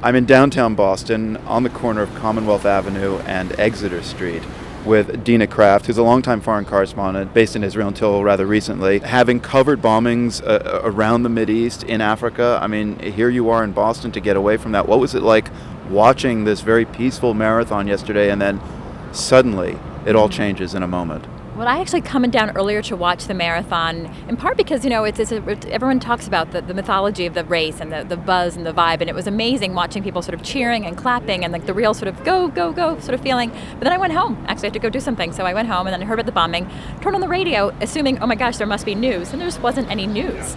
I'm in downtown Boston on the corner of Commonwealth Avenue and Exeter Street with Dina Kraft, who's a longtime foreign correspondent based in Israel until rather recently, having covered bombings around the Mideast, in Africa. I mean, here you are in Boston to get away from that. What was it like watching this very peaceful marathon yesterday, and then suddenly it all changes in a moment? Well, I actually coming down earlier to watch the marathon, in part because, everyone talks about the mythology of the race and the buzz and the vibe, and it was amazing watching people sort of cheering and clapping and like the real sort of go, go, go sort of feeling. But then I went home. Actually, I had to go do something, so I went home and then I heard about the bombing, turned on the radio, assuming, oh my gosh, there must be news, and there just wasn't any news.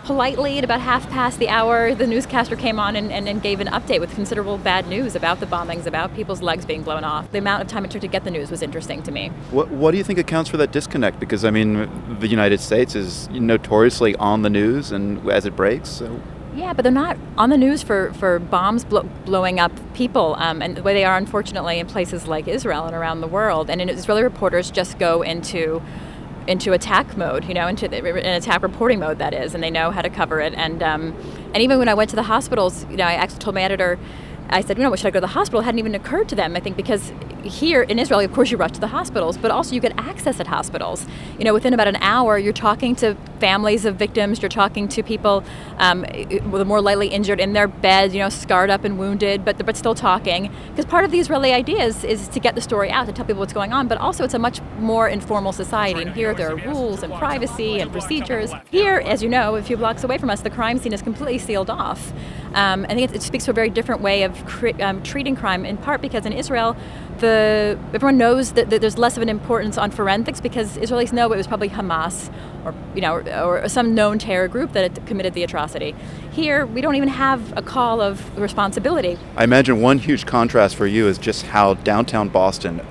Politely, at about half past the hour, the newscaster came on and gave an update with considerable bad news about the bombings, about people's legs being blown off. The amount of time it took to get the news was interesting to me. What do you think accounts for that disconnect? Because, I mean, the United States is notoriously on the news and as it breaks. So. Yeah, but they're not on the news for bombs blowing up people, and the way they are, unfortunately, in places like Israel and around the world. And Israeli reporters just go into attack mode, into an attack reporting mode, that is, and they know how to cover it. And even when I went to the hospitals, I actually told my editor, I said, should I go to the hospital? It hadn't even occurred to them, I think, because here in Israel, of course, you rush to the hospitals, but also you get access at hospitals. Within about an hour, you're talking to families of victims, you're talking to people the more lightly injured in their beds, scarred up and wounded, but still talking. Because part of the Israeli idea is to get the story out, to tell people what's going on, but also it's a much more informal society, and here there are rules and privacy and procedures. Here, as you know, a few blocks away from us, the crime scene is completely sealed off. I think it speaks to a very different way of treating crime, in part because in Israel, everyone knows that there's less of an importance on forensics, because Israelis know it was probably Hamas or some known terror group that had committed the atrocity. Here, we don't even have a call of responsibility. I imagine one huge contrast for you is just how downtown Boston,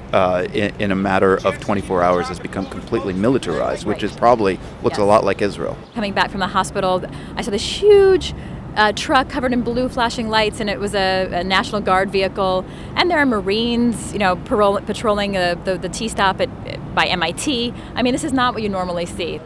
in a matter of 24 hours, has become completely militarized, which is probably looks a lot like Israel. Coming back from the hospital, I saw this huge truck covered in blue flashing lights, and it was a National Guard vehicle, and there are Marines, patrolling the T-stop by MIT. I mean, this is not what you normally see.